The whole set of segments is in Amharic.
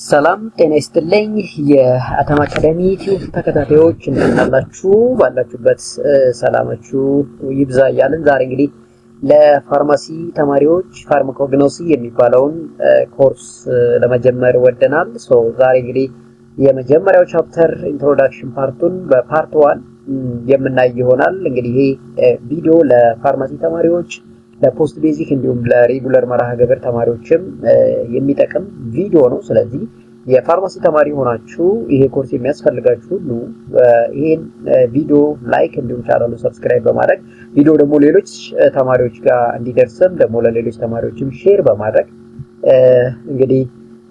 ሰላም ጤና ይስጥልኝ የአተም አካዳሚ ዩቲዩብ ተከታታዮች እንደምን አላችሁ? ባላችሁበት ሰላማችሁ ይብዛ እያልን ዛሬ እንግዲህ ለፋርማሲ ተማሪዎች ፋርማኮግኖሲ የሚባለውን ኮርስ ለመጀመር ወደናል። ዛሬ እንግዲህ የመጀመሪያው ቻፕተር ኢንትሮዳክሽን ፓርቱን በፓርት 1 የምናይ ይሆናል። እንግዲህ ይሄ ቪዲዮ ለፋርማሲ ተማሪዎች ለፖስት ቤዚክ እንዲሁም ለሬጉለር መርሃ ግብር ተማሪዎችም የሚጠቅም ቪዲዮ ነው። ስለዚህ የፋርማሲ ተማሪ ሆናችሁ ይሄ ኮርስ የሚያስፈልጋችሁ ሁሉ ይሄን ቪዲዮ ላይክ እንዲሁም ቻናሉን ሰብስክራይብ በማድረግ ቪዲዮ ደግሞ ሌሎች ተማሪዎች ጋር እንዲደርስም ደግሞ ለሌሎች ተማሪዎችም ሼር በማድረግ እንግዲህ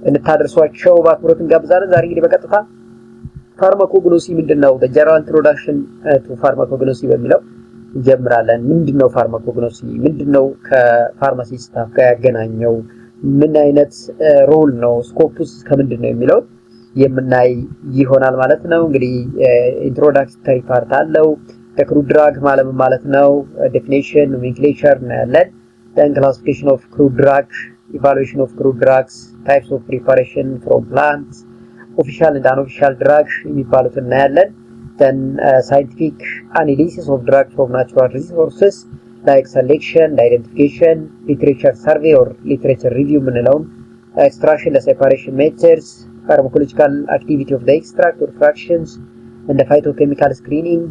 እንታደርሷቸው በአክብሮት እንጋብዛለን። ዛሬ እንግዲህ በቀጥታ ፋርማኮግኖሲ ምንድነው በጀነራል ኢንትሮዳክሽን ቱ ፋርማኮግኖሲ በሚለው እንጀምራለን። ምንድነው ፋርማኮግኖሲ? ምንድነው ከፋርማሲ ስታፍ ጋር ያገናኘው? ምን አይነት ሮል ነው? ስኮፕስ ከምንድነው የሚለው የምናይ ይሆናል ማለት ነው። እንግዲህ ኢንትሮዳክተሪ ፓርት አለው። ክሩድ ድራግ ማለት ነው። ዴፊኒሽን፣ ኖሜንክሌቸር እናያለን። then classification of crude drug, evaluation of crude drugs, types of preparation from plants, official and unofficial drugs የሚባሉት እናያለን። then scientific analysis of drugs from natural resources like selection, identification, literature survey or literature review ምንለውን extraction and separation methods, pharmacological activity of the extract or fractions and the phytochemical screening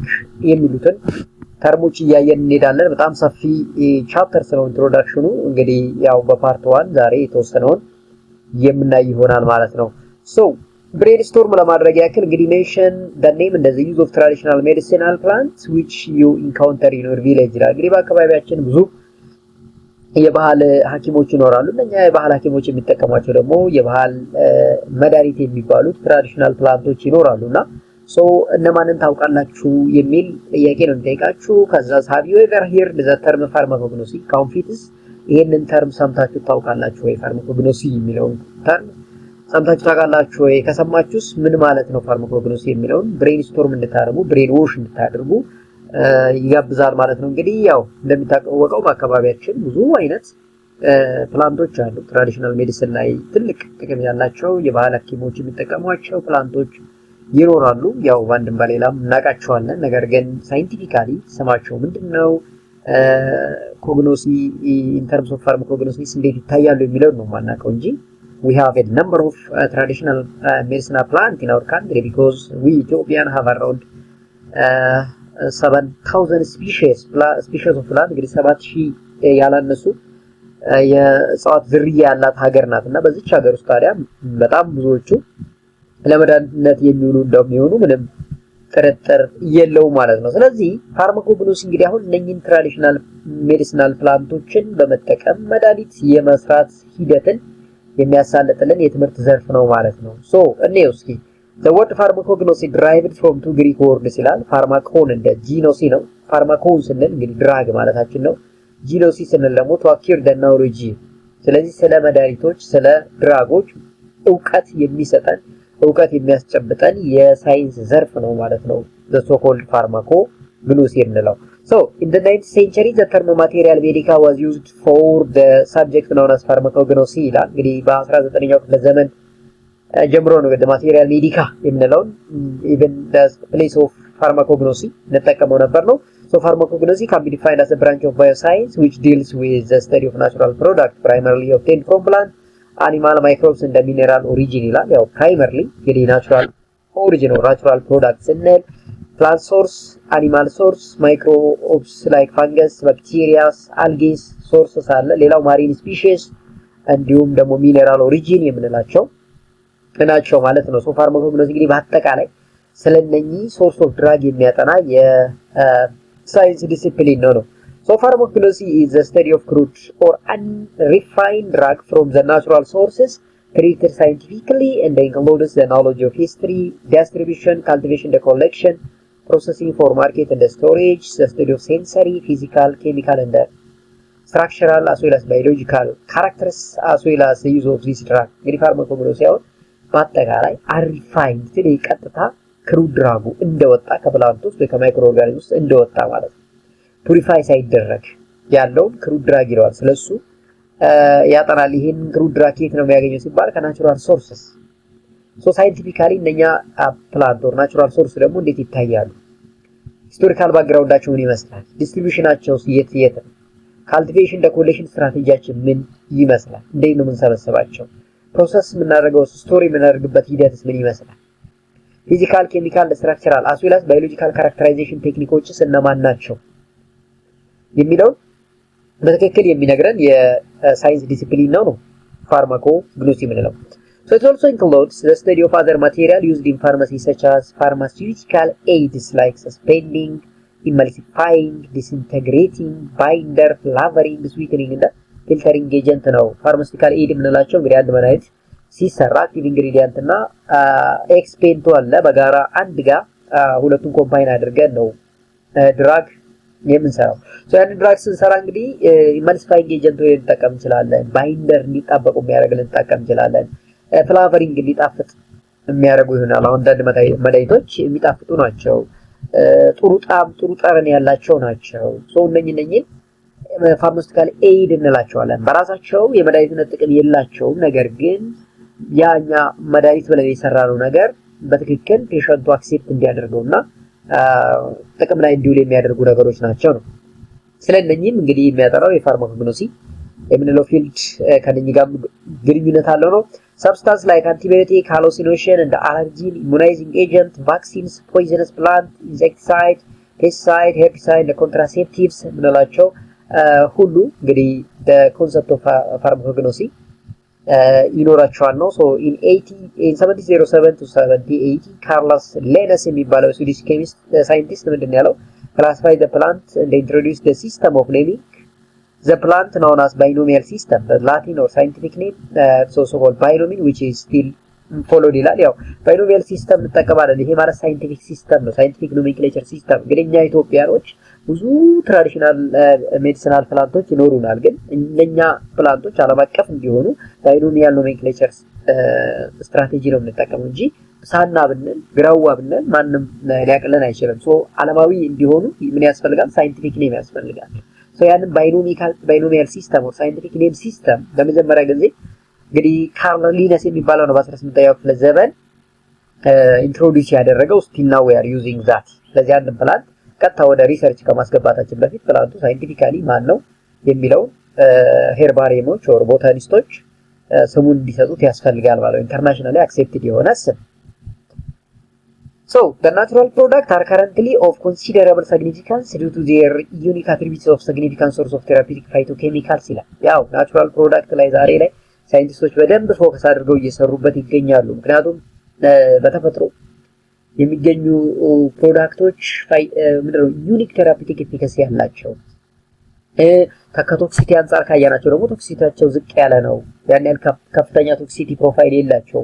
የሚሉትን ተርሞች እያየን እንሄዳለን። በጣም ሰፊ ቻፕተር ነው ኢንትሮዳክሽኑ። እንግዲህ ያው በፓርት 1 ዛሬ የተወሰነውን የምናይ ይሆናል ማለት ነው። ብሬንስቶርም ለማድረግ ያክል እንግዲህ ሜንሽን the name and the use of traditional medicinal plants which you encounter in your village ይላል። እንግዲህ በአካባቢያችን ብዙ የባህል ሐኪሞች ይኖራሉ። እነኛ የባህል ሐኪሞች የሚጠቀሟቸው ደግሞ የባህል መድኃኒት የሚባሉት ትራዲሽናል ፕላንቶች ይኖራሉና እነማንን ታውቃላችሁ የሚል ጥያቄ ነው የሚጠይቃችሁ። ከዛ have you ever heard the term pharmacognosy? ካውንፊትስ ይሄንን ተርም ሰምታችሁ ታውቃላችሁ ወይ? ፋርማኮግኖሲ የሚለውን ተርም ሰምታችሁ ታውቃላችሁ ወይ? ከሰማችሁስ ምን ማለት ነው ፋርማኮግኖሲ የሚለውን ብሬንስቶርም እንድታደርጉ ብሬን ዎሽ እንድታደርጉ ይጋብዛል ማለት ነው። እንግዲህ ያው እንደሚታወቀው በአካባቢያችን ብዙ አይነት ፕላንቶች አሉ። ትራዲሽናል ሜዲሲን ላይ ትልቅ ጥቅም ያላቸው የባህል ሐኪሞች የሚጠቀሟቸው ፕላንቶች ይኖራሉ። ያው ባንድም በሌላም እናውቃቸዋለን። ነገር ግን ሳይንቲፊካሊ ስማቸው ምንድነው ኮግኖሲ ኢን ተርምስ ኦፍ ፋርማኮግኖሲስ እንዴት ይታያሉ የሚለው ነው ማናውቀው እንጂ we have a number of traditional medicinal plants in our country because we Ethiopian have around 7,000 species of plant እንግዲህ 7,000 ያላነሱ የእጽዋት ዝርያ ያላት ሀገር ናትና በዚች ሀገር ውስጥ ታዲያ በጣም ብዙዎቹ ለመድኃኒትነት የሚውሉ እንደሚሆኑ ምንም ጥርጥር የለውም ማለት ነው። ስለዚህ ፋርማኮግኖሲ እንግዲህ አሁን እነኚህን ትራዲሽናል ሜዲሲናል ፕላንቶችን በመጠቀም መድኃኒት የመስራት ሂደትን የሚያሳልጥልን የትምህርት ዘርፍ ነው ማለት ነው። እኔው እስኪ the word pharmacognosy derived from two Greek words ይላል። ፋርማኮን እንደ ጂኖሲ ነው። ፋርማኮን ስንል እንግዲህ ድራግ ማለታችን ነው። ጂኖሲ ስንል ደግሞ to acquire the knowledge። ስለዚህ ስለ መድኃኒቶች ስለ ድራጎች ዕውቀት የሚሰጠን ዕውቀት የሚያስጨብጠን የሳይንስ ዘርፍ ነው ማለት ነው the so called pharmacognosy የምንለው። in the 9th century the term material medica was used for the subject known as pharmacognosy ይላል። እንግዲህ በ19ኛው ክፍለ ዘመን ጀምሮ ነው the material medica የምንለውን even the place of pharmacognosy እንጠቀመው ነበር ነው። pharmacognosy can be defined as a branch of bioscience which deals with the study of natural products primarily obtained from plant, animal, microbes and the mineral origin ይላል። ያው primarily እንግዲህ natural origin or natural products and plant source, animal source, microbes like fungus, bacteria, algae sources አለ። ሌላው marine species እንዲሁም ደግሞ mineral origin የምንላቸው ናቸው ማለት ነው። ፋርማኮግኖሲ እንግዲህ በአጠቃላይ ስለነኚህ source of drug የሚያጠና የሳይንስ ዲሲፕሊን ነው። pharmacognosy is the study of crude or unrefined drug from the natural sources treated scientifically and includes the knowledge of history, distribution, cultivation, the collection, processing for market and the storage, the study of sensory, physical, chemical and the structural as well as biological characters as well as the use of this drug. እንግዲህ ፋርማኮግኖሲ አሁን በአጠቃላይ unrefined ስለዚህ ቀጥታ ክሩድ ድራጉ እንደወጣ ከፕላንት ውስጥ ወይ ከማይክሮ ኦርጋኒዝም ውስጥ እንደወጣ ማለት ነው። ፑሪፋይ ሳይደረግ ያለውን ክሩድ ድራግ ይለዋል። ስለሱ ያጠናል። ይሄን ክሩድ ድራግ ከየት ነው የሚያገኘው ሲባል ከናቹራል ሶርስስ ሶ ሳይንቲፊካሊ እነኛ ፕላንት ኦር ናቹራል ሶርስ ደግሞ እንዴት ይታያሉ? ሂስቶሪካል ባክግራውንዳቸው ምን ይመስላል? ዲስትሪቢዩሽናቸው የት የት ነው? ካልቲቬሽን ኮሌክሽን ስትራቴጂያችን ምን ይመስላል? እንዴት ነው የምንሰበስባቸው? ፕሮሰስ የምናደርገው ስቶሪ የምናደርግበት ሂደትስ ምን ይመስላል? ፊዚካል፣ ኬሚካል፣ ስትራክቸራል አስዌላስ ባዮሎጂካል ካራክተራይዜሽን ቴክኒኮችስ እነማን ናቸው የሚለው በትክክል የሚነግረን የሳይንስ ዲሲፕሊን ነው ፋርማኮግኖሲ የምንለው። So it also includes the study of other material used in pharmacy such as pharmaceutical aids like suspending, emulsifying, disintegrating, binder, flavoring, sweetening እና filtering agent ነው። ፋርማሲቲካል ኤድ የምንላቸው እንግዲህ አንድ መድኃኒት ሲሰራ አክቲቭ ኢንግሪዲየንት እና ኤክስፔንቱ አለ በጋራ አንድ ጋር ሁለቱን ኮምባይን አድርገን ነው ድራግ የምንሰራው። ሶ ያን ድራግ ስንሰራ እንግዲህ ኢመልሲፋይንግ ኤጀንት ወይ ልንጠቀም እንችላለን፣ ባይንደር እንዲጣበቁ የሚያደርግ ልንጠቀም እንችላለን፣ ፍላቨሪንግ ሊጣፍጥ የሚያደርጉ ይሆናል። አሁን አንዳንድ መድኃኒቶች የሚጣፍጡ ናቸው፣ ጥሩ ጣዕም ጥሩ ጠረን ያላቸው ናቸው። ሶ እነኚህ ፋርማሲቲካል ኤድ እንላቸዋለን። በራሳቸው የመድኃኒትነት ጥቅም የላቸውም፣ ነገር ግን ያኛ መድኃኒት ብለን የሰራነው ነገር በትክክል ፔሸንቱ አክሴፕት እንዲያደርገውና ጥቅም ላይ እንዲውል የሚያደርጉ ነገሮች ናቸው ነው። ስለነኚህም እንግዲህ የሚያጠራው የፋርማኮግኖሲ የምንለው ፊልድ ከነኚህ ጋር ግንኙነት አለው ነው። ሰብስታንስ ላይክ አንቲባዮቲክ፣ ሃሎሲኔሽን እንደ አለርጂን፣ ኢሙናይዚንግ ኤጀንት፣ ቫክሲንስ፣ ፖይዘነስ ፕላንት፣ ኢንሴክቲሳይድ፣ ፔስቲሳይድ፣ ሄርቢሳይድ፣ ኮንትራሴፕቲቭስ የምንላቸው ሁሉ እንግዲህ ኮንሰፕት ኦፍ ፋርማኮግኖሲ ይኖራቸዋል ነው። ሶ ኢን 1707 to 1780 ካርለስ ሌነስ የሚባለው ስዊዲሽ ኬሚስት ሳይንቲስት ምንድነው ያለው? ክላሲፋይ ዘ ፕላንት and introduce the system of naming the plant known as binomial system, the Latin or scientific name so called binomial which is still followed ይላል። ያው ባይኖሚያል ሲስተም እንጠቀማለን። ይሄ ማለት ሳይንቲፊክ ሲስተም ነው፣ ሳይንቲፊክ ኖሜንክሌቸር ሲስተም። እንግዲህ እኛ ኢትዮጵያኖች ብዙ ትራዲሽናል ሜዲሲናል ፕላንቶች ይኖሩናል፣ ግን እነኛ ፕላንቶች ዓለም አቀፍ እንዲሆኑ ባይኖሚያል ኖሜንክሌቸር ስትራቴጂ ነው የምንጠቀመው እንጂ ሳና ብንል ግራዋ ብንል ማንም ሊያቀለን አይችልም። ሶ ዓለማዊ እንዲሆኑ ምን ያስፈልጋል? ሳይንቲፊክ ኔም ያስፈልጋል። ሶ ያንን ባይኖሚያል ሲስተም or ሳይንቲፊክ ኔም ሲስተም ለመጀመሪያ ጊዜ እንግዲህ ካርል ሊነስ የሚባለው ነው በ18ኛው ክፍለ ዘመን ኢንትሮዲዩስ ያደረገው። ስቲል ናው ዊ አር ዩዚንግ ዛት። ስለዚህ አንድ ፕላንት ቀጥታ ወደ ሪሰርች ከማስገባታችን በፊት ፕላንቱ ሳይንቲፊካሊ ማን ነው የሚለው ሄርባሪየሞች or ቦታኒስቶች ስሙን እንዲሰጡት ያስፈልጋል ማለት ነው። ኢንተርናሽናሊ አክሴፕትድ የሆነ ስም። So the natural products are currently of considerable significance due to their unique attributes of significant source of therapeutic phytochemicals ይላል። ያው ናቹራል ፕሮዳክት ላይ ዛሬ ላይ ሳይንቲስቶች በደንብ ፎከስ አድርገው እየሰሩበት ይገኛሉ። ምክንያቱም በተፈጥሮ የሚገኙ ፕሮዳክቶች ምንድነው ዩኒክ ቴራፒውቲክ ኤፊካሲ ያላቸው ከቶክሲቲ አንፃር ካያናቸው ደግሞ ቶክሲቲያቸው ዝቅ ያለ ነው። ያን ያህል ከፍተኛ ቶክሲቲ ፕሮፋይል የላቸው።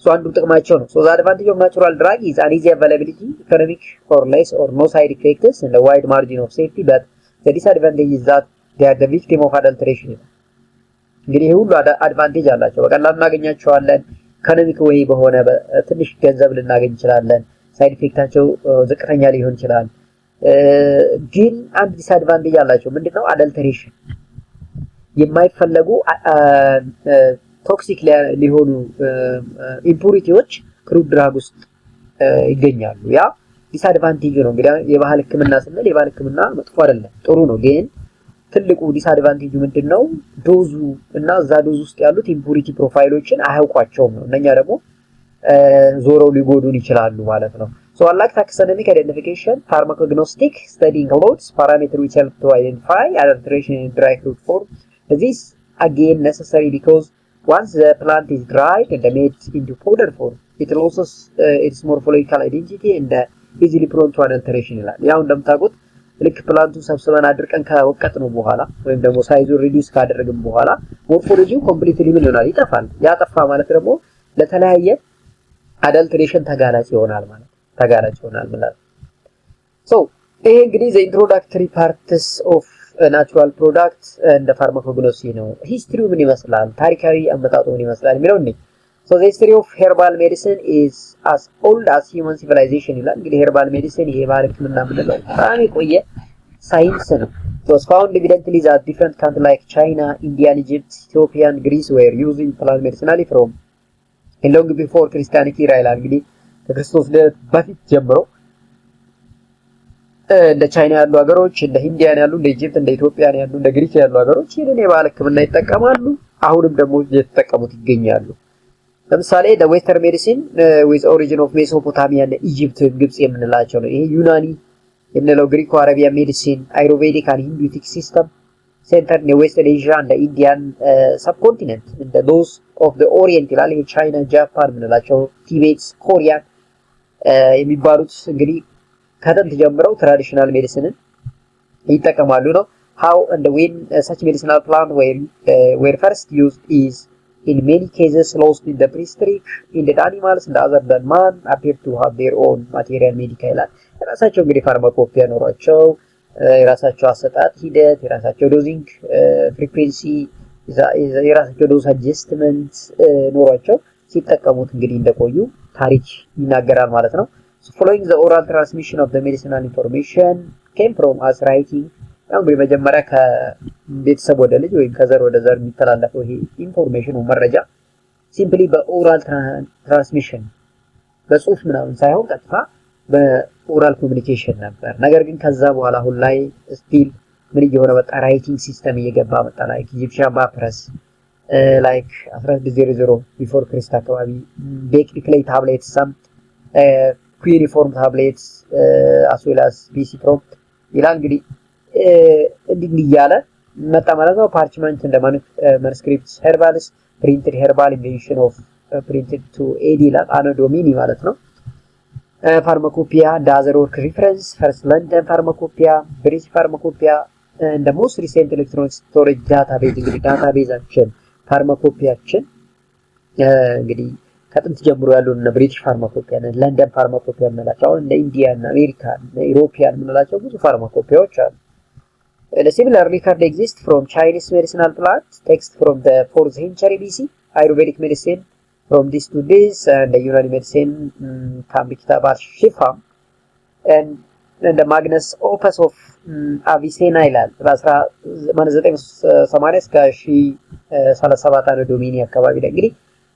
ሶ አንዱ ጥቅማቸው ነው። ሶ the advantage of natural drug is an easy availability, economic or less or no side effects and a wide margin of safety, but the disadvantage is that they are the victim of adulteration. እንግዲህ ሁሉ አድቫንቴጅ አላቸው። በቀላሉ እናገኛቸዋለን። ኢኮኖሚክ ወይ በሆነ ትንሽ ገንዘብ ልናገኝ እንችላለን። ሳይድ ኢፌክታቸው ዝቅተኛ ሊሆን ይችላል። ግን አንድ ዲስአድቫንቴጅ አላቸው። ምንድነው? አደልተሬሽን፣ የማይፈለጉ ቶክሲክ ሊሆኑ ኢምፑሪቲዎች ክሩድ ድራግ ውስጥ ይገኛሉ። ያ ዲስአድቫንቴጅ ነው። እንግዲህ የባህል ህክምና ስንል የባህል ህክምና መጥፎ አይደለም፣ ጥሩ ነው። ግን ትልቁ ዲስአድቫንቴጁ ምንድነው? ዶዙ እና እዛ ዶዝ ውስጥ ያሉት ኢምፑሪቲ ፕሮፋይሎችን አያውቋቸውም ነው። እነኛ ደግሞ ዞረው ሊጎዱን ይችላሉ ማለት ነው። So unlike taxonomic identification, pharmacognostic study includes parameters which help to identify adulteration in dry fruit form. This again necessary because once the plant is dried and made into powder form, it loses its morphological identity and easily prone to adulteration ይላል። ያው እንደምታውቁት ልክ ፕላንቱን ሰብስበን አድርቀን ከወቀጥነው በኋላ ወይም ደግሞ ሳይዙን ሪዲዩስ ካደረግን በኋላ ሞርፎሎጂው ኮምፕሊትሊ ምን ይሆናል? ይጠፋል። ያጠፋ ማለት ደግሞ ለተለያየ አዳልትሬሽን ተጋላጭ ይሆናል ማለት ሶ ይሄ እንግዲህ the introductory parts of a natural product እንደ ፋርማኮግኖሲ ነው። ሂስትሪው ምን ይመስላል? ታሪካዊ አመጣጡ ምን ይመስላል የሚለው እንዴ። So the history of herbal medicine is as old as human civilization ይላል። እንግዲህ herbal medicine ይሄ ባህል ህክምና የምንለው በጣም የቆየ ሳይንስ ነው። It was found evidently that different countries like China, India, Egypt, Ethiopia and Greece were using plant medicinally from long before Christianity era ይላል እንግዲህ ከክርስቶስ ልደት በፊት ጀምሮ እንደ ቻይና ያሉ ሀገሮች እንደ ሂንዲያን ያሉ እንደ ኢጂፕት እንደ ኢትዮጵያን ያሉ እንደ ግሪክ ያሉ ሀገሮች ይሄንን የባህል ሕክምና ይጠቀማሉ። አሁንም ደግሞ እየተጠቀሙት ይገኛሉ። ለምሳሌ the western medicine with origin of Mesopotamia and Egypt ግብጽ የምንላቸው ነው። ይሄ ዩናኒ የምንለው ግሪኮ አረቢያ ሜዲሲን አዩርቬዲክ and Hinduic system centered in Western Asia and the Indian subcontinent and those of the Orient ይላል። ይሄ ቻይና ጃፓን የምንላቸው ቲቤት ኮሪያ የሚባሉት እንግዲህ ከጥንት ጀምረው ትራዲሽናል ሜዲሲንን ይጠቀማሉ ነው። how and when such medicinal plant were first used is in many cases lost in the prehistoric Indian animals and other than man appear to have their own material medical ይላል። የራሳቸው እንግዲህ ፋርማኮፒያ ኖሯቸው የራሳቸው አሰጣጥ ሂደት የራሳቸው ዶዚንግ ፍሪኩዌንሲ የራሳቸው ዶዝ አጀስትመንት ኖሯቸው ሲጠቀሙት እንግዲህ እንደቆዩ ታሪክ ይናገራል ማለት ነው። So following the oral transmission of the medicinal information came from us writing ያው እንግዲህ መጀመሪያ ከቤተሰብ ወደ ልጅ ወይም ከዘር ወደ ዘር የሚተላለፈው ይሄ ኢንፎርሜሽን መረጃ ሲምፕሊ በኦራል ትራንስሚሽን በጽሁፍ ምናምን ሳይሆን ቀጥታ በኦራል ኮሙኒኬሽን ነበር። ነገር ግን ከዛ በኋላ አሁን ላይ ስቲል ምን እየሆነ መጣ? ራይቲንግ ሲስተም እየገባ መጣ። ላይክ ኢጂፕሽያን ፓፒረስ ላይክ 1100 ቢፎር ክሪስት አካባቢ ቤክድ ክሌይ ታብሌትስ ሰም ኩኒፎርም ታብሌትስ as well as BC prompt ይላል እንግዲህ እንዲህ እያለ መጣ ማለት ነው። ፓርችመንት እንደ ማኑስክሪፕትስ ሄርባልስ ፕሪንትድ ሄርባል ኢንቬንሽን ኦፍ ፕሪንትድ ቱ ኤዲ ይላል አኖ ዶሚኒ ማለት ነው። ፋርማኮፒያ ዳዘር ወርክ ሪፈረንስ ፈርስት ለንደን ፋርማኮፒያ ብሪቲሽ ፋርማኮፒያ እንደ ሞስት ሪሴንት ኤሌክትሮኒክ ስቶሬጅ ዳታቤዝ እንግዲህ ዳታቤዛችን ፋርማኮፒያችን እንግዲህ ከጥንት ጀምሮ ያሉ እና ብሪቲሽ ፋርማኮፒያ እና ለንደን ፋርማኮፒያ የምንላቸው አሁን እንደ ኢንዲያ እና አሜሪካ እና ኢሮፒያን የምንላቸው ብዙ ፋርማኮፒያዎች አሉ። A similar record exists from Chinese medicinal plants, text from the 4th century BC, Ayurvedic medicine from this to this, and the Unani medicine can be Kitabat Shifa, and the Magnus Opus of Avicenna ይላል በ1980 እስከ 1037 ዶሚኒ አካባቢ ላይ እንግዲህ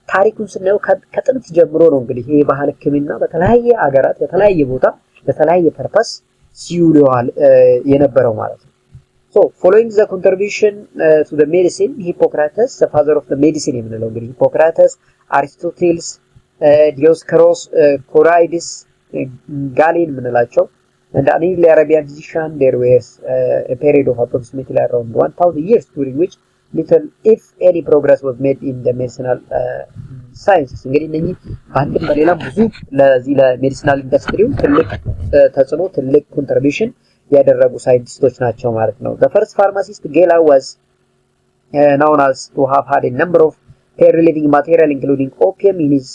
ታሪኩን ስናየው ከጥንት ጀምሮ ነው እንግዲህ ይሄ ባህል ሕክምና በተለያየ አገራት በተለያየ ቦታ በተለያየ ፐርፐስ ሲውለዋል የነበረው ማለት ነው። So following the contribution to the medicine Hippocrates the father of the medicine የምንለው እንግዲህ ሂፖክራተስ አሪስቶቴልስ ዲዮስኮሮስ ኮራይድስ ጋሌን የምንላቸው and an early Arabian physician there was a period of approximately around 1000 years during which little if any progress was made in the medicinal sciences እንግዲህ እነኚህ በአንድም በሌላም ብዙ ለዚህ ለሜዲሲናል ኢንዱስትሪው ትልቅ ተጽዕኖ ትልቅ ኮንትሪቢዩሽን ያደረጉ ሳይንቲስቶች ናቸው ማለት ነው። the first pharmacist Gela was known as to have had a number of pain relieving material including opium in his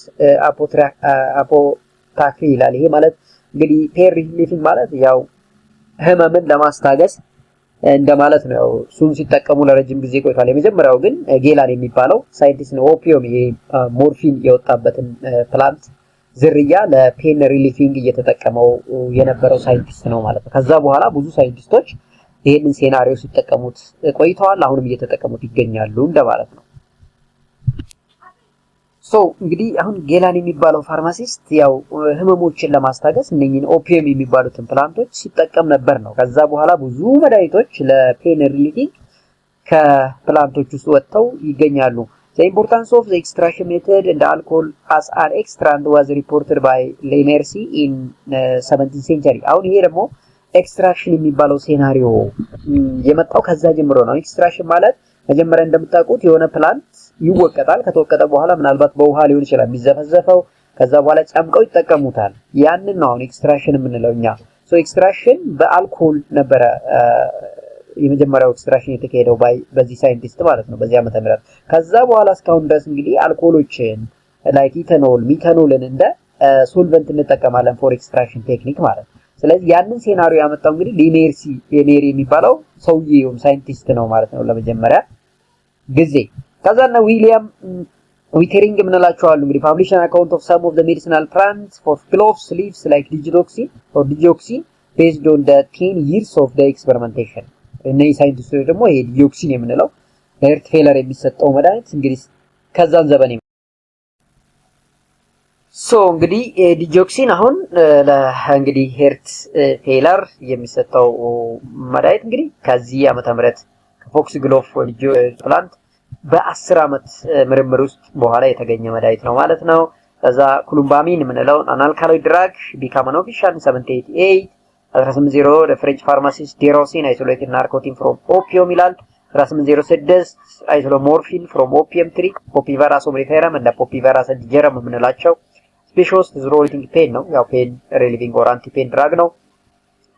apothecary ይላል። ይሄ ማለት እንግዲህ pain relieving ማለት ያው ህመምን ለማስታገስ እንደማለት ነው። እሱን ሲጠቀሙ ለረጅም ጊዜ ቆይቷል። የመጀመሪያው ግን ጌላን የሚባለው ሳይንቲስት ነው። ኦፒየም ይሄ ሞርፊን የወጣበትን ፕላንት ዝርያ ለፔን ሪሊፊንግ እየተጠቀመው የነበረው ሳይንቲስት ነው ማለት ነው። ከዛ በኋላ ብዙ ሳይንቲስቶች ይሄንን ሴናሪዮ ሲጠቀሙት ቆይተዋል። አሁንም እየተጠቀሙት ይገኛሉ እንደማለት ነው። እንግዲህ አሁን ጌላን የሚባለው ፋርማሲስት ያው ህመሞችን ለማስታገስ እነኚህን ኦፒየም የሚባሉትን ፕላንቶች ሲጠቀም ነበር ነው። ከዛ በኋላ ብዙ መድኃኒቶች ለፔን ሪሊፊንግ ከፕላንቶች ውስጥ ወጥተው ይገኛሉ። The importance of the extraction method and alcohol as an extract was reported by Lemercy in 17th century. አሁን ይሄ ደግሞ ኤክስትራክሽን የሚባለው ሴናሪዮ የመጣው ከዛ ጀምሮ ነው። ኤክስትራክሽን ማለት መጀመሪያ እንደምታውቁት የሆነ ፕላንት ይወቀጣል። ከተወቀጠ በኋላ ምናልባት በውሃ ሊሆን ይችላል የሚዘፈዘፈው። ከዛ በኋላ ጨምቀው ይጠቀሙታል። ያንን ነው አሁን ኤክስትራክሽን የምንለው እኛ። ኤክስትራክሽን በአልኮል ነበረ የመጀመሪያው ኤክስትራክሽን የተካሄደው በዚህ ሳይንቲስት ማለት ነው በዚህ ዓመተ ምህረት። ከዛ በኋላ እስካሁን ድረስ እንግዲህ አልኮሎችን ላይክ ኢታኖል ሚታኖልን እንደ ሶልቨንት እንጠቀማለን ፎር ኤክስትራክሽን ቴክኒክ ማለት ነው። ስለዚህ ያንን ሴናሪዮ ያመጣው እንግዲህ ሌሜሪ የሚባለው ሰውዬው ሳይንቲስት ነው ማለት ነው ለመጀመሪያ ጊዜ። ከዛና ዊሊያም ዊተሪንግ የምንላቸው አሉ እንግዲህ ፐብሊሽ አን አካውንት ኦፍ ሰም ኦፍ ዘ ሜዲሲናል ፕላንትስ ፎር ክሎቭስ ሊቭስ ላይክ ዲጂቶክሲን ቤዝድ ኦን ዘ 10 years ኦፍ ዘ ኤክስፐሪመንቴሽን። እነዚህ ሳይንቲስቶች ደግሞ ይሄ ዲጂቶክሲን የምንለው ለሄርት ፌለር የሚሰጠው መድኃኒት እንግዲህ ከዛን ዘመን እንግዲህ ዲጆክሲን አሁን እንግዲህ ሄርት ፌለር የሚሰጠው መድኃኒት እንግዲህ ከዚህ ዓመተ ምህረት ከፎክስ ግሎፍ ፕላንት በ10 ዓመት ምርምር ውስጥ በኋላ የተገኘ መድኃኒት ነው ማለት ነው። ከዛ ኩሉምባሚን የምንለው አናልካሎይድ ድራግ ቢካም አን ኦፊሻል 788 1800 ፍሬንች ፋርማሲስት ዴሮሲን አይሶሌትድ ናርኮቲን ፍሮም ኦፒዮም ይላል። 1806 አይሶሎሞርፊን ፍሮም ኦፒየም ትሪ ፖፒቨራ ሶምኒፌረም እና ፖፒቨራ ሰንቲጀረም የምንላቸው ስፔሻሊስት ሪሊቪንግ ፔን ነው። ያው ፔን ሪሊቪንግ ኦር አንቲ ፔን ድራግ ነው።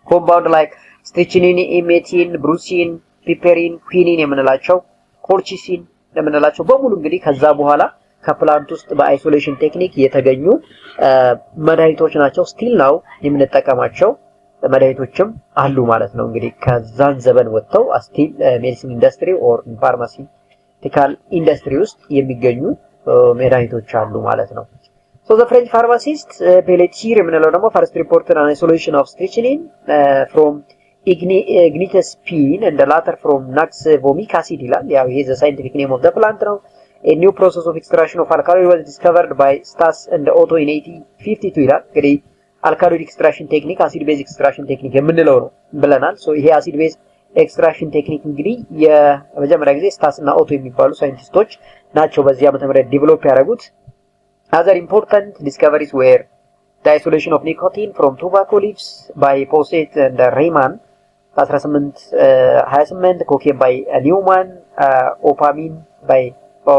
ኮምፓውንድ ላይክ ስትሪችኒን፣ ኢሜቲን፣ ብሩሲን፣ ፒፔሪን፣ ኩኒን የምንላቸው ኮልቺሲን የምንላቸው በሙሉ እንግዲህ ከዛ በኋላ ከፕላንት ውስጥ በአይሶሌሽን ቴክኒክ የተገኙ መድኃኒቶች ናቸው። ስቲል ናው የምንጠቀማቸው መድኃኒቶችም አሉ ማለት ነው። እንግዲህ ከዛን ዘመን ወጥተው ስቲል ሜዲሲን ኢንዱስትሪ ኦር ፋርማሲቲካል ኢንዱስትሪ ውስጥ የሚገኙ መድኃኒቶች አሉ ማለት ነው። So the French pharmacist Pelletier የምንለው ደግሞ first reported an isolation of strychnine from ignitus pine and the latter from nux vomic acid ይላል። ያው ይሄ the scientific name of the plant ነው። A new process of extraction of alkaloid was discovered by Stas and Otto in 1852 ይላል። እንግዲህ አልካሎይድ ኤክስትራክሽን ቴክኒክ አሲድ ቤዝ ኤክስትራክሽን ቴክኒክ የምንለው ነው ብለናል። ሶ ይሄ አሲድ ቤዝ ኤክስትራክሽን ቴክኒክ እንግዲህ የመጀመሪያ ጊዜ ስታስ እና ኦቶ የሚባሉ ሳይንቲስቶች ናቸው በዚህ ዓመተ ምህረት ዲቨሎፕ ያደረጉት። Other important discoveries were the isolation of nicotine from tobacco leaves by Posset and Riemann 1828, cocaine by Newman, opamine by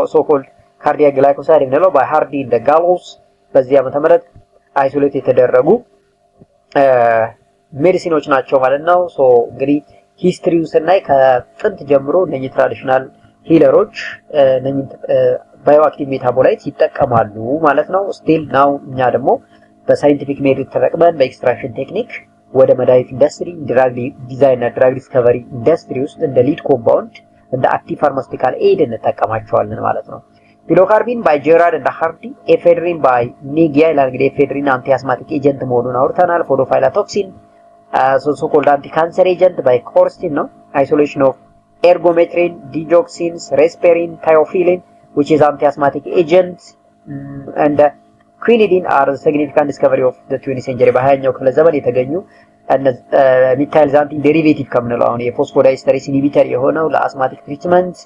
so-called cardiac glycoside የምንለው by Hardy and Gallows በዚህ ዓመተ ምህረት አይሶሌት የተደረጉ ሜዲሲኖች ናቸው ማለት ነው። ሶ እንግዲህ ሂስትሪው ስናይ ከጥንት ጀምሮ እነኚህ ትራዲሽናል ሂለሮች እነኚህ ባዮአክቲቭ ሜታቦላይት ይጠቀማሉ ማለት ነው። ስቲል ናው እኛ ደግሞ በሳይንቲፊክ ሜቶድ ተጠቅመን በኤክስትራክሽን ቴክኒክ ወደ መድኃኒት ኢንዱስትሪ፣ ድራግ ዲዛይን እና ድራግ ዲስከቨሪ ኢንዱስትሪ ውስጥ እንደ ሊድ ኮምፓውንድ እንደ አክቲቭ ፋርማሲቲካል ኤድ እንጠቀማቸዋለን ማለት ነው። ፒሎካርቢን ባይ ጄራርድ እና ሃርዲ፣ ኤፌድሪን ባይ ኔጊያ ይላል። እንግዲህ ኤፌድሪን አንቲ አስማቲክ ኤጀንት መሆኑን አውርተናል። ፎዶፋይላቶክሲን ሶ ኮልድ አንቲ ካንሰር ኤጀንት ባይ ኮርስቲን ነው። አይሶሌሽን ኦፍ ኤርጎሜትሪን፣ ዲጆክሲንስ፣ ሬስፔሪን፣ ታዮፊሊን which is anti-asthmatic agent and quinidine are the significant discovery of the 20th century በ20ኛው ክፍለ ዘመን የተገኙ ሚታይልዛንቲን ዴሪቬቲቭ ከምንለው አሁን የፎስፎዳይስተሬስ ኢንሂቢተር የሆነው ለአስማቲክ ትሪትመንት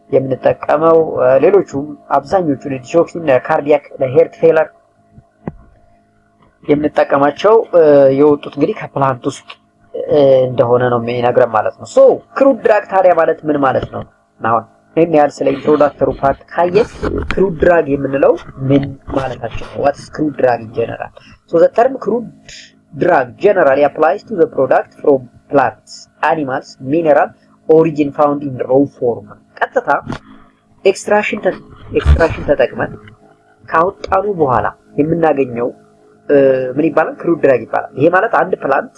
የምንጠቀመው ሌሎቹም አብዛኞቹ ለዲጆክሲን፣ ለካርዲያክ፣ ለሄርት ፌለር የምንጠቀማቸው የወጡት እንግዲህ ከፕላንት ውስጥ እንደሆነ ነው የሚነግረን ማለት ነው። ሶ ክሩድ ድራግ ታዲያ ማለት ምን ማለት ነው? አሁን ይሄን ያህል ስለ ኢንትሮዳክተሩ ፓርት ካየን ክሩድ ድራግ የምንለው ምን ማለታችን ነው? ዋትስ ክሩድ ድራግ ኢን ጀነራል? ሶ ዘ ተርም ክሩድ drug generally applies to the product from plants, animals, mineral origin found in raw form. ቀጥታ ኤክስትራክሽን ተጠቅመን ካወጣኑ በኋላ የምናገኘው ምን ይባላል? ክሩድ ድራግ ይባላል። ይሄ ማለት አንድ ፕላንት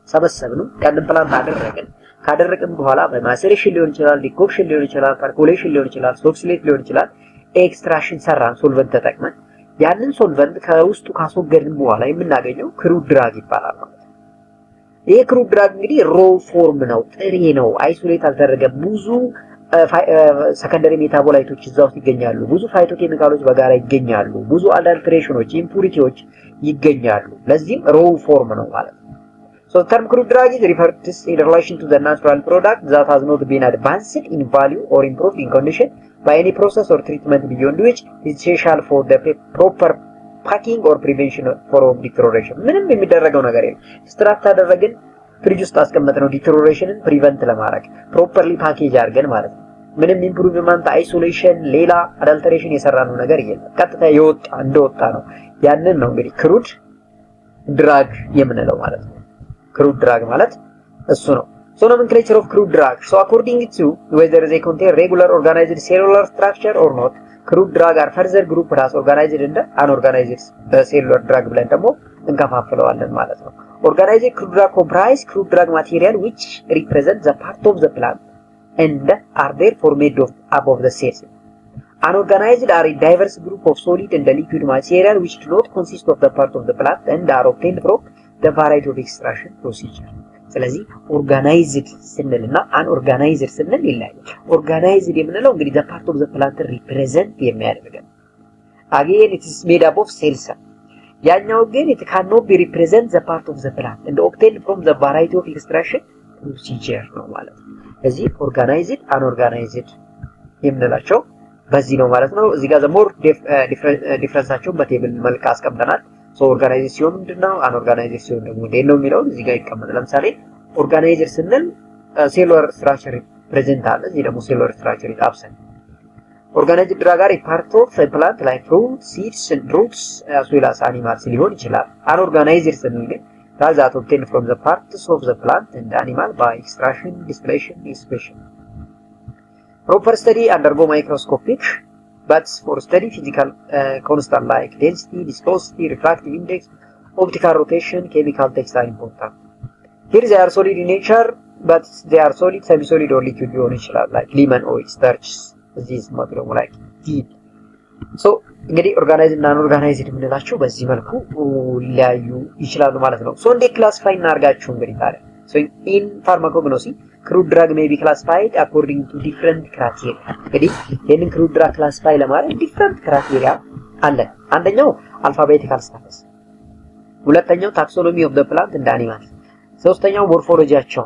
ሰበሰብን፣ ያንን ፕላንት ካደረቅን በኋላ በማሰሬሽን ሊሆን ይችላል፣ ዲኮክሽን ሊሆን ይችላል፣ ፐርኮሌሽን ሊሆን ይችላል፣ ሶክስሌት ሊሆን ይችላል። ኤክስትራክሽን ሰራን ሶልቨንት ተጠቅመን ያንን ሶልቨንት ከውስጡ ካስወገድን በኋላ የምናገኘው ክሩድ ድራግ ይባላል ማለት ነው። ይሄ ክሩድ ድራግ እንግዲህ ሮ ፎርም ነው፣ ጥሬ ነው፣ አይሶሌት አልተደረገም። ብዙ ሰከንደሪ ሜታቦላይቶች እዛ ውስጥ ይገኛሉ። ብዙ ፋይቶኬሚካሎች በጋራ ይገኛሉ። ብዙ አዳልትሬሽኖች፣ ኢምፑሪቲዎች ይገኛሉ። ለዚህም ሮ ፎርም ነው ማለት ነው። So the term crude drug is referred to in relation to the natural product that has not been advanced in value or improved in condition by any process or treatment beyond which is essential for the proper packing or prevention from deterioration. ምንም የሚደረገው ነገር የለም። ኤክስትራክት አደረግን፣ ፍሪጅ ውስጥ አስቀመጥነው ዲተሮሬሽንን ፕሪቨንት ለማድረግ ፕሮፐርሊ ፓኬጅ አድርገን ማለት ነው። ምንም ኢምፕሩቭመንት፣ አይሶሌሽን፣ ሌላ አዳልተሬሽን የሰራነው ነገር የለም። ቀጥታ እንደወጣ ነው። ያንን ነው እንግዲህ ክሩድ ድራግ የምንለው ማለት ነው። ክሩድ ድራግ ማለት እሱ ነው። So nomenclature of crude drug. So according to whether they contain regular organized cellular structure or not, crude drug are further grouped as organized and unorganized cellular drug ብለን ደግሞ እንከፋፍለዋለን ማለት ነው። Organized crude drug comprise crude drug material which represent the part of the plant and are therefore made of above the cells. Unorganized are a diverse group of solid and liquid material which do not consist of the part of the plant and are obtained from the variety of extraction procedure. ስለዚህ ኦርጋናይዝድ ስንልና አንኦርጋናይዝድ ስንል ይለያል። ኦርጋናይዝድ የምንለው እንግዲህ the part of the plant represent የሚያደርገን again it is made up of cells ያኛው ግን it cannot be represent the part of the plant and obtained from the variety of extraction procedure ነው ማለት ነው። እዚህ organized unorganized የምንላቸው በዚህ ነው ማለት ነው። እዚህ ጋር more ዲፈረንሳቸውን በቴብል መልክ አስቀምጠናል። ሶ organized ሲሆን ምንድነው unorganized ሲሆን ደግሞ እንዴት ነው የሚለው እዚህ ጋር ይቀመጣል። ለምሳሌ organized ስንል cellular structure present አለ። እዚህ ደግሞ cellular structure is absent. Organized drug are a part of a plant like fruits, seeds and roots as well as animals ሊሆን ይችላል። Unorganized ስንል ግን drugs that obtained from the parts of the plant and animal by extraction, distillation, expression. Proper study undergo microscopic, but for study physical constant like density, viscosity, refractive index, optical rotation, chemical text are important. Here they are solid in nature, but they are solid, semi-solid or liquid ሊሆን ይችላል like lemon oil, starches. እዚህ ማለት ነው like deep. So እንግዲህ ኦርጋናይዝድ እና አንኦርጋናይዝድ የምንላቸው በዚህ መልኩ ሊያዩ ይችላሉ ማለት ነው። ሶ እንደ ክላሲፋይ እናርጋቸው እንግዲህ ታዲያ so in pharmacognosy crude drug may be classified according to different criteria. እንግዲህ ይሄንን crude drug classify ለማድረግ different criteria አለ። አንደኛው alphabetical status፣ ሁለተኛው taxonomy of the plant and animal፣ ሶስተኛው ሞርፎሎጂያቸው፣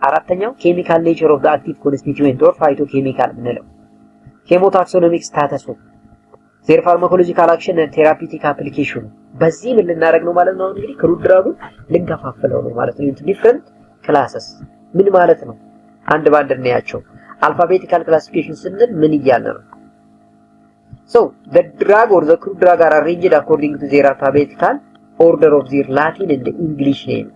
አራተኛው chemical nature of the active constituent or phytochemical ምንለው፣ ሄሞታክሶኖሚክ ስታተሱ፣ ዜር ፋርማኮሎጂካል አክሽን እና ቴራፒቲክ አፕሊኬሽኑ። በዚህ ምን ልናደርግ ነው ማለት ነው? እንግዲህ ክሩድ ድራጉን ልንከፋፍለው ነው ማለት ነው። ዲፍረንት ክላሰስ ምን ማለት ነው? አንድ ባንድ እናያቸው። አልፋቤቲካል ክላሲፊኬሽን ስንል ምን እያለ ነው? So the drug or the crude drug are arranged according to their alphabetical order of their Latin and English name.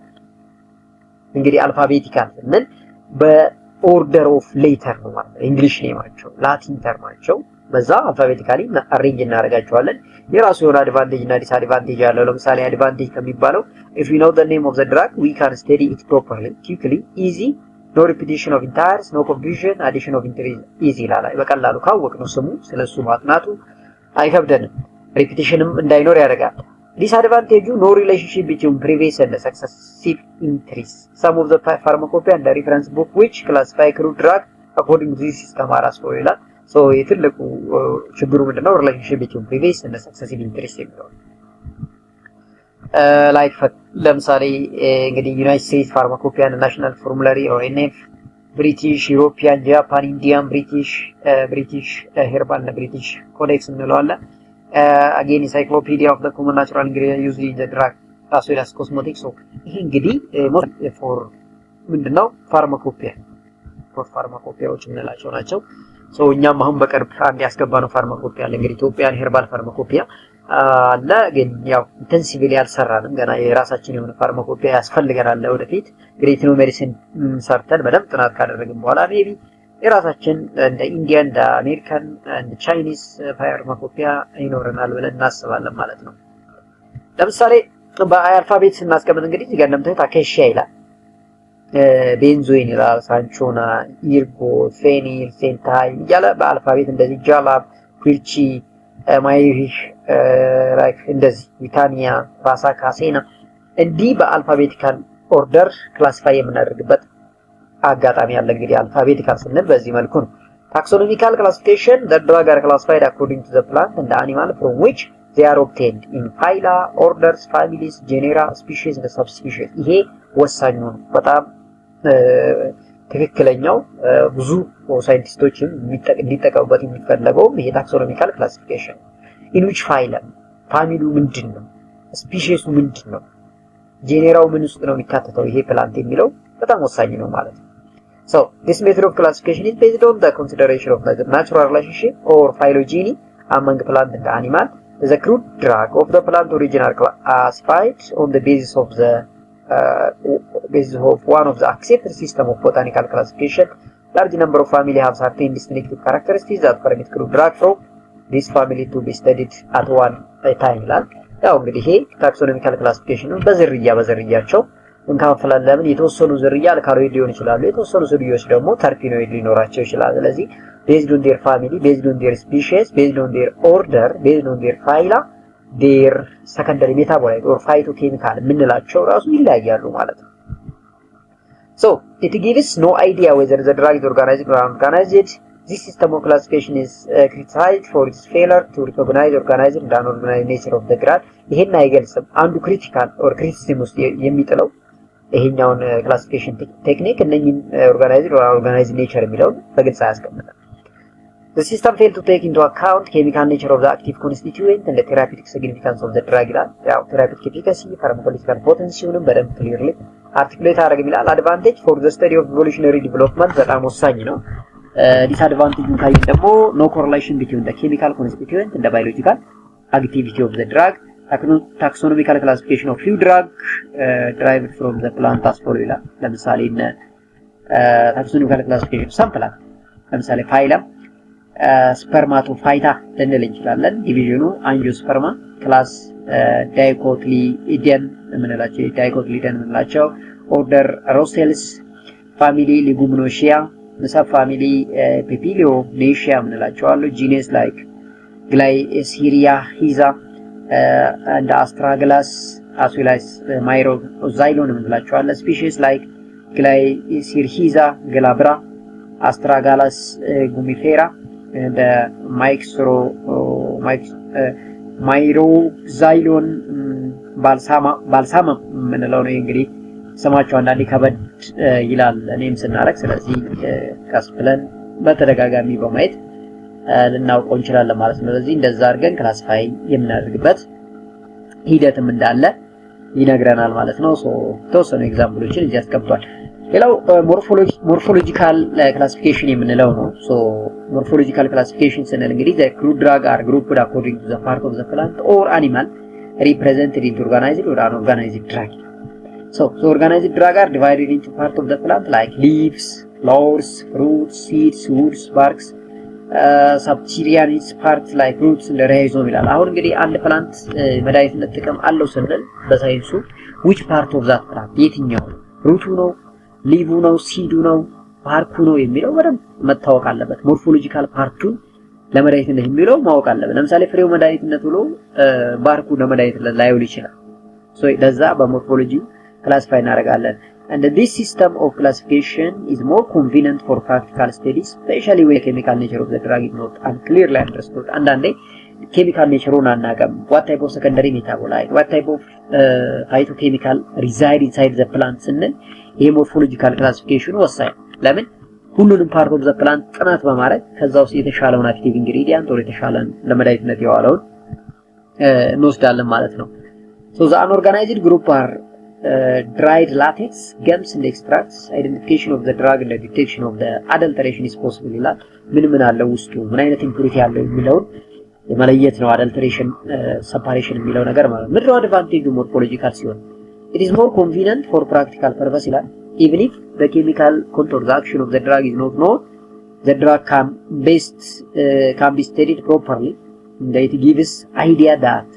እንግዲህ አልፋቤቲካል ስንል በኦርደር ኦፍ ሌተር ነው ማለት ነው። እንግሊሽ ኔማቸው ላቲን ተርማቸው በዛ አልፋቤቲካሊ አሬንጅ እናደርጋቸዋለን። የራሱ የሆነ አድቫንቴጅ እና ዲስአድቫንቴጅ ያለው። ለምሳሌ አድቫንቴጅ ከሚባለው if we know the name of the drug we can study it properly, quickly, easy, no repetition of entires, no confusion, addition of interest easy ይላል። በቀላሉ ካወቅነው ስሙ ስለሱ ማጥናቱ አይከብደንም፣ ሪፒቲሽንም እንዳይኖር ያደርጋል። Disadvantage, no relationship between previous and successive entries. Some of the pharmacopoeia and the reference book which classify crude drug according to this system are as follows. So የትልቁ ችግሩ ምንድነው? relationship between previous and successive entries የሚለው like ለምሳሌ እንግዲህ ዩናይትድ ስቴትስ ፋርማኮፒያ እና ናሽናል ፎርሙላሪ ኦር ኤንኤፍ፣ ብሪቲሽ፣ ዩሮፒያን፣ ጃፓን፣ ኢንዲያን፣ ብሪቲሽ ሄርባል እና ብሪቲሽ ኮዴክስ እንለዋለን። again encyclopedia of the common natural ingredients used in the drug as well as cosmetics. So ይሄ እንግዲህ for ምንድነው ፋርማኮፒያ for ፋርማኮፒያዎች እንላቸው ናቸው። so እኛም አሁን በቅርብ አንድ ያስገባነው ፋርማኮፒያ አለ። እንግዲህ ኢትዮጵያን ሄርባል ፋርማኮፒያ አለ፣ ግን ያው ኢንተንሲቭሊ ያልሰራንም ገና የራሳችን የሆነ ፋርማኮፒያ ያስፈልገናል ወደፊት። ግሬት ኖ ሜዲሲን ሰርተን በደንብ ጥናት ካደረግን በኋላ ሜቢ የራሳችን እንደ ኢንዲያን እንደ አሜሪካን እንደ ቻይኒስ ፋርማኮፒያ ይኖረናል ብለን እናስባለን ማለት ነው። ለምሳሌ በአልፋቤት ስናስቀምጥ እንግዲህ እዚህ ጋር እንደምታዩት አካሺያ ይላል፣ ቤንዞይን ይላል፣ ሳንቾና፣ ኢርጎ፣ ፌኒል፣ ሴንታይ እያለ በአልፋቤት እንደዚህ ጃላብ፣ ኩልቺ፣ ማይሪሽ ላይክ እንደዚህ ዊታኒያ፣ ራሳካ፣ ሴና እንዲህ በአልፋቤቲካል ኦርደር ክላሲፋይ የምናደርግበት አጋጣሚ ያለ። እንግዲህ አልፋቤቲካል ስንል በዚህ መልኩ ነው። ታክሶኖሚካል ክላሲፊኬሽን the drug are classified according to the plant and the animal from which they are obtained in phyla, orders, families, genera, species and subspecies። ይሄ ወሳኙ ነው፣ በጣም ትክክለኛው ብዙ ሳይንቲስቶችም እንዲጠቀሙበት የሚፈለገው ይሄ ታክሶኖሚካል ክላሲፊኬሽን in which phylum ፋሚሊው ምንድነው፣ ስፒሺሱ ምንድነው፣ ጄኔራው ምን ውስጥ ነው የሚካተተው ይሄ ፕላንት የሚለው በጣም ወሳኝ ነው ማለት ነው። So this method of classification is based on the consideration of the natural relationship or phylogeny among plant and animal. The crude drug of the plant origin are classified on the basis of one of the accepted system of botanical classification. Large number of family have certain distinctive characteristics that permit crude drug from this family to be studied at one time. ያው እንግዲህ ይሄ ታክሶኖሚካል ክላሲፊኬሽን በዝርያቸው እንካፈላለን። የተወሰኑ ዝርያ አልካሎይድ ሊሆን ይችላሉ፣ የተወሰኑ ዝርያዎች ደግሞ ተርፒኖይድ ሊኖራቸው ይችላል። ስለዚህ based on their family, based on their species, based on their order, based on their phyla, their secondary metabolite or phytochemical ምንላቸው ራሱ ይለያያሉ ማለት ነው። So it gives no idea whether the drug is organized or unorganized. This system of classification is criticized for its failure to recognize organized and unorganized nature of the grad. ይሄን አይገልጽም። አንዱ ክሪቲካል ኦር ክሪቲሲዝም ውስጥ የሚጥለው ይሄኛውን ክላሲፊኬሽን ቴክኒክ እነኚህን ኦርጋናይዝድ ኦር ኦርጋናይዝድ ኔቸር የሚለውን በግልጽ አያስቀምጥም። The system failed to take into account chemical nature of the active constituent and the therapeutic significance of the drug ይላል። ያው therapeutic efficacy pharmacological potency-ንም በደንብ clearly articulate አደረገ ይላል። advantage for the study of evolutionary development በጣም ወሳኝ ነው። disadvantage ካየን ደግሞ no correlation between the chemical constituent and the biological activity of the drug. taxonomical classification of few drug derived from the plant as follows ይላል። ለምሳሌ taxonomical classification some plant ለምሳሌ phylum ስፐርማቶፋይታ ልንል እንችላለን። ዲቪዥኑ አንጂኦስፐርማ ክላስ ዳይኮትሊደን የምንላቸው ኦርደር ሮስቴልስ ፋሚሊ ሊጉሚኖሺያ ሰብ ፋሚሊ ፔፒሊዮኔሺያ የምንላቸው አሉ። ጂነስ ላይክ ግላይሲሪያ ሂዛ እንደ አስትራግላስ አስዌላስ ማይሮዛይሎን የምንላቸው አለ። ስፒሺስ ላይክ ግላይሲርሂዛ ግላብራ አስትራጋላስ ጉሚፌራ እንደ ማይሮዛይሎን ባልሳማ የምንለው ነው። እንግዲህ ስማቸው አንዳንዴ ከበድ ይላል እኔም ስናረግ። ስለዚህ ቀስ ብለን በተደጋጋሚ በማየት ልናውቀው እንችላለን ማለት ነው። ስለዚህ እንደዛ አድርገን ክላሲፋይ የምናደርግበት ሂደትም እንዳለ ይነግረናል ማለት ነው። ተወሰኑ ኤግዛምፕሎችን እዚህ አስቀምጧል። ሌላው ሞርፎሎጂካል ክላሲፊኬሽን የምንለው ነው። ሞርፎሎጂካል ክላሲፊኬሽን ስንል እንግዲህ the crude drug are grouped according to the part of the plant or animal represented into organized or unorganized drug. So organized drug are divided into part of the plant like leaves, flowers, fruits, seeds, woods, barks, subterraneous parts like roots and rhizome ይላል። አሁን እንግዲህ አንድ ፕላንት መድኃኒትነት ጥቅም አለው ስንል በሳይንሱ which part of that plant የትኛው ሩቱ ነው ሊቭ ነው ሲዱ ነው ባርኩ ነው የሚለው በደንብ መታወቅ አለበት። ሞርፎሎጂካል ፓርቱን ለመድኃኒትነት የሚለው ማወቅ አለበት። ለምሳሌ ፍሬው መድኃኒትነት ብሎ ባርኩ ለመድኃኒትነት ላይውል ይችላል። ለዛ በሞርፎሎጂ ክላሲፋይ እናደርጋለን። and this system of classification is more convenient for practical studies especially when the chemical nature of the drug is not clearly understood. አንዳንዴ ኬሚካል ኔቸሩን አናውቅም። what type of secondary metabolite what type of phytochemical reside inside the plant ስንል ይሄ ሞርፎሎጂካል ክላሲፊኬሽን ወሳኝ። ለምን ሁሉንም ፓርት ኦፍ ዘ ፕላንት ጥናት በማድረግ ከዛ ውስጥ የተሻለውን አክቲቭ ኢንግሪዲየንት ወደ የተሻለን ለመድኃኒትነት የዋለውን እንወስዳለን ማለት ነው። so the unorganized group are dried latex gums and extracts. identification of the drug and the detection of the adulteration is possible ይላል። ምን አለው ውስጡ ምን አይነት ኢምፑሪቲ አለው የሚለውን የመለየት ነው adulteration separation የሚለው ነገር ማለት ነው። ምንድነው አድቫንቴጁ ሞርፎሎጂካል ሲሆን it is more convenient for practical purpose ይላል። even if the chemical contours action of the drug is not known the drug can be studied properly and it gives idea that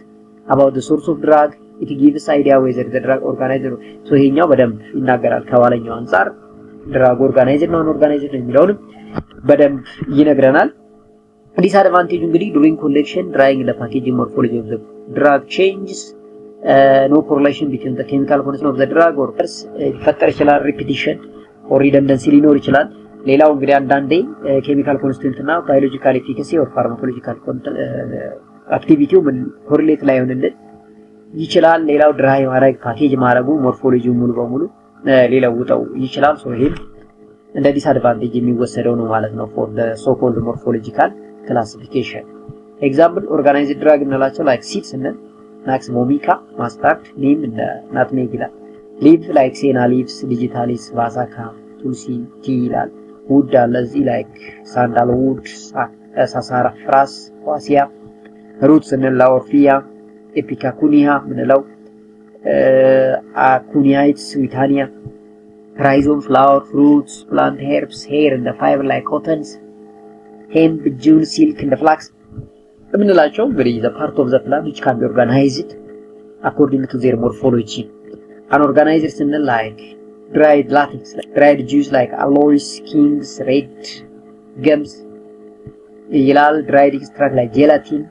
about the source of drug it gives idea whether the drug organized so ይሄኛው በደንብ ይናገራል ከዋለኛው አንፃር ድራግ ኦርጋናይዝድ ነው ኦርጋናይዝድ ነው የሚለውንም በደንብ ይነግረናል። ዲስአድቫንቴጁ እንግዲህ during collection drying the packaging morphology of the drug changes no correlation between the chemical content of the drug or ሊፈጠር ይችላል repetition or redundancy ሊኖር ይችላል። ሌላው እንግዲህ አንዳንዴ chemical content እና biological efficacy or pharmacological activity ምን correlate ላይ ሆነልን ይችላል። ሌላው ድራይ ማድረግ ፓኬጅ ማድረጉ ሞርፎሎጂው ሙሉ በሙሉ ሊለውጠው ይችላል። ይሄ እንደ ዲስአድቫንቴጅ የሚወሰደው ነው ማለት ነው for the so called morphological classification. example organized drug እንላቸው like seeds እና ናክስ ሞሚካ ማስታርድ ኒም እና ናትሜግ ይላል። leaf like senna leaves digitalis vasaka tulsi tea ይላል። wood አለ እዚህ like sandalwood ሳሳራፍራስ ኳሲያ roots እና ላኦርፊያ ኤፒካኩኒያ ምንለው አኩኒያይትስ ዊታኒያ rhizome flower fruits plant herbs hair and the fiber like cottons hemp jute silk and the flax ምንላቸው እንግዲህ the part of the plant which can be organized according to their morphology. unorganized ስንል like dried latex like dried juice like aloes kings red gums ይላል። dried extract like gelatin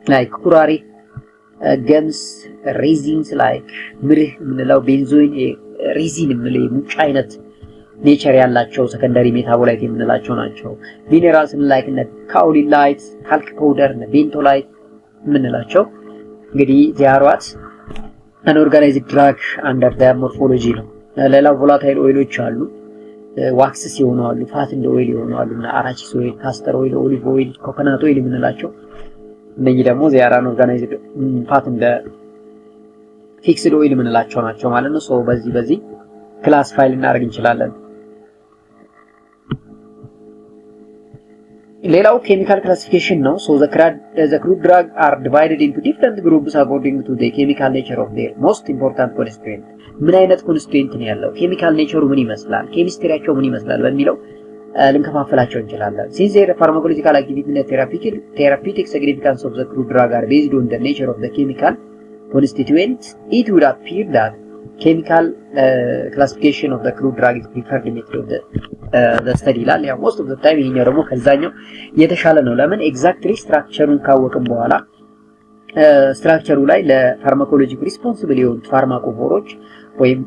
like ኩራሪ gums resins like ምርህ ምንለው ቤንዞይን ሬዚን ምንለው ሙጭ አይነት ኔቸር ያላቸው ሰከንደሪ ሜታቦላይት የምንላቸው ናቸው። ሚኔራልስ ላይክ እነ ካኦሊላይት፣ ካልክ ፓውደር፣ እነ ቤንቶላይት የምንላቸው እንግዲህ ዚያሯት አንኦርጋናይዝድ ድራግ አንደር ዘ ሞርፎሎጂ ነው። ሌላ ቮላታይል ኦይሎች አሉ፣ ዋክስስ የሆኑ አሉ፣ ፋት እንደ ኦይል የሆኑ አሉ እና አራቺስ ኦይል፣ ካስተር ኦይል፣ ኦሊቭ ኦይል፣ ኮኮናት ኦይል የምንላቸው እነኚህ ደግሞ ዚያራ አንኦርጋናይዝድ ፋት እንደ ፊክስድ ኦይል የምንላቸው ናቸው ማለት ነው። ሶ በዚህ ክላሲፋይ ልናደርግ እንችላለን። ሌላው ኬሚካል ክላሲፊኬሽን ነው። ሶ the crude drug are divided into different groups according to the chemical nature of their most important constituent። ምን አይነት ኮንስቲትዩንት ነው ያለው፣ ኬሚካል ኔቸሩ ምን ይመስላል፣ ኬሚስትሪያቸው ምን ይመስላል በሚለው ልንከፋፈላቸው እንችላለን። since their pharmacological activity and therapeutic significance of the crude drug are based on the nature of the chemical constituent, it would appear that chemical classification of the crude drug is preferred method of the study ይላል። ያው most of the time ይሄኛው ደግሞ ከዛኛው የተሻለ ነው። ለምን ኤግዛክትሊ ስትራክቸሩን ካወቅን በኋላ ስትራክቸሩ ላይ ለፋርማኮሎጂክ ሪስፖንሲብል የሆኑት ፋርማኮፎሮች ወይም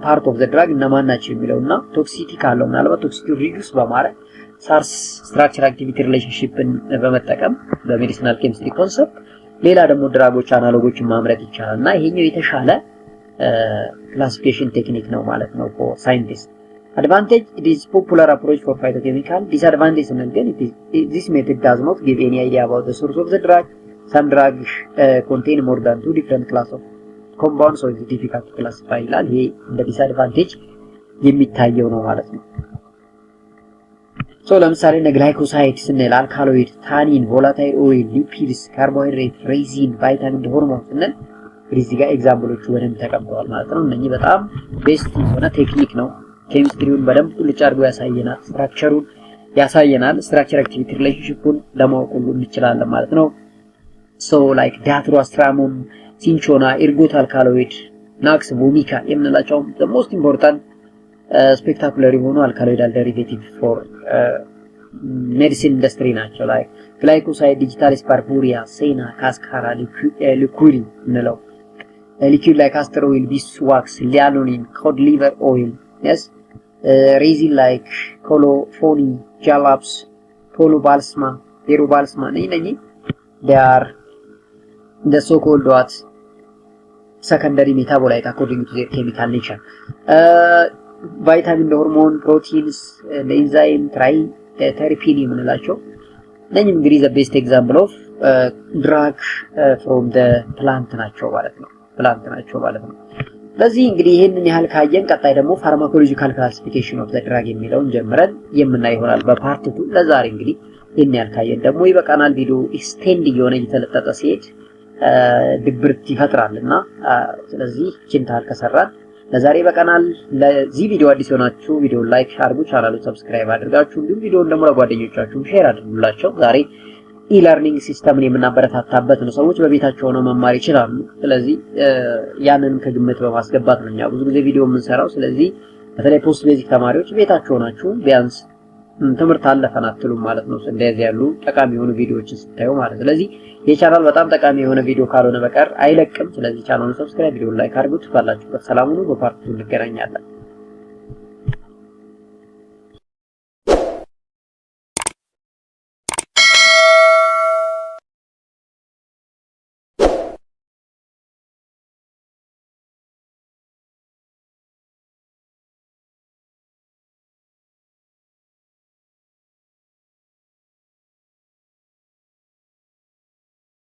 ፓርት ኦፍ ዘ ድራግ እነማን ናቸው የሚለውና ቶክሲሲቲ ካለው ምናልባት ቶክሲሲቲ ሪዲዩስ በማድረግ ሳርስ ስትራክቸር አክቲቪቲ ሪሌሽንሺፕን በመጠቀም በሜዲሲናል ኬሚስትሪ ኮንሰፕት ሌላ ደግሞ ድራጎች አናሎጎችን ማምረት ይቻላል እና ይሄኛው የተሻለ ክላሲፊኬሽን ቴክኒክ ነው ማለት ነው for scientists. Advantage: it is popular approach for phytochemical. Disadvantage: this method does not give any idea about the source of the drug. Some drugs contain more than 2 different class of compounds, so it is difficult to classify ይላል። ይሄ እንደ ዲስአድቫንቴጅ የሚታየው ነው ማለት ነው። ሶ ለምሳሌ እነ ግላይኮሳይድ ስንል አልካሎይድ፣ ታኒን፣ ቮላታይል ኦይል፣ ሊፒድስ፣ ካርቦሃይድሬት፣ ሬዚን፣ ቫይታሚን፣ ሆርሞን ስንል እዚህ ጋር ኤግዛምፕሎቹ በደንብ ተቀምጠዋል ማለት ነው። እነኚህ በጣም ቤስት የሆነ ቴክኒክ ነው። ኬሚስትሪውን በደንብ ቁልጭ አድርጎ ያሳየናል፣ ስትራክቸሩን ያሳየናል። ስትራክቸር አክቲቪቲ ሪሌሽንሺፑን ለማወቅ ሁሉ እንችላለን ማለት ነው። ሶ ላይክ ዳትሮአስትራሞን፣ ሲንቾና፣ ኤርጎት አልካሎይድ፣ ናክስ፣ ቮሚካ የምንላቸው the most important ስፔክታኩላር የሆኑ አልካሎይዳል ዴሪቬቲቭ ፎር ሜዲሲን ኢንዱስትሪ ናቸው። ላይክ ግላይኮሳይድ፣ ዲጂታሊስ፣ ባርቡሪያ፣ ሴና፣ ካስካራ፣ ሊኩሪ እንለው ሊኩድ ላይ ካስተር ኦይል፣ ቢስዋክስ፣ ሊያኖሊን፣ ኮድ ሊቨር ኦይል yes resin like colophony, jalaps, polobalsma, perobalsma እነኚህ they are the so called what secondary metabolite according to their chemical nature. vitamin, hormone, proteins, enzyme, terpene የምንላቸው እነኚህ እንግዲህ the best example of drug from the plant ናቸው ማለት ነው። ስለዚህ እንግዲህ ይሄንን ያህል ካየን ቀጣይ ደግሞ ፋርማኮሎጂካል ክላሲፊኬሽን ኦፍ ዘ ድራግ የሚለውን ጀምረን የምናይ ይሆናል በፓርት 2። ለዛሬ እንግዲህ ይሄን ያህል ካየን ደግሞ ይበቃናል። ቪዲዮ ኤክስቴንድ እየሆነ እየተለጠጠ ሲሄድ ድብርት ይፈጥራልና ስለዚህ ችንታል ከሰራን ለዛሬ ይበቃናል። ለዚህ ቪዲዮ አዲስ ሆናችሁ ቪዲዮ ላይክ አድርጉ፣ ቻናሉን ሰብስክራይብ አድርጋችሁ እንዲሁም ቪዲዮውን ደግሞ ለጓደኞቻችሁ ሼር አድርጉላቸው። ዛሬ ኢለርኒንግ ሲስተምን የምናበረታታበት ነው። ሰዎች በቤታቸው ሆነው መማር ይችላሉ። ስለዚህ ያንን ከግምት በማስገባት ነው እኛ ብዙ ጊዜ ቪዲዮ የምንሰራው። ስለዚህ በተለይ ፖስት ቤዚክ ተማሪዎች ቤታቸው ሆናችሁ ቢያንስ ትምህርት አለፈን አትሉም ማለት ነው። እንደዚህ ያሉ ጠቃሚ የሆኑ ቪዲዮዎችን ስታዩ ማለት። ስለዚህ የቻናል በጣም ጠቃሚ የሆነ ቪዲዮ ካልሆነ በቀር አይለቅም። ስለዚህ ቻናሉን ሰብስክራይብ፣ ቪዲዮ ላይክ አድርጉት። ባላችሁበት ሰላም ሁኑ። በፓርት 2 እንገናኛለን።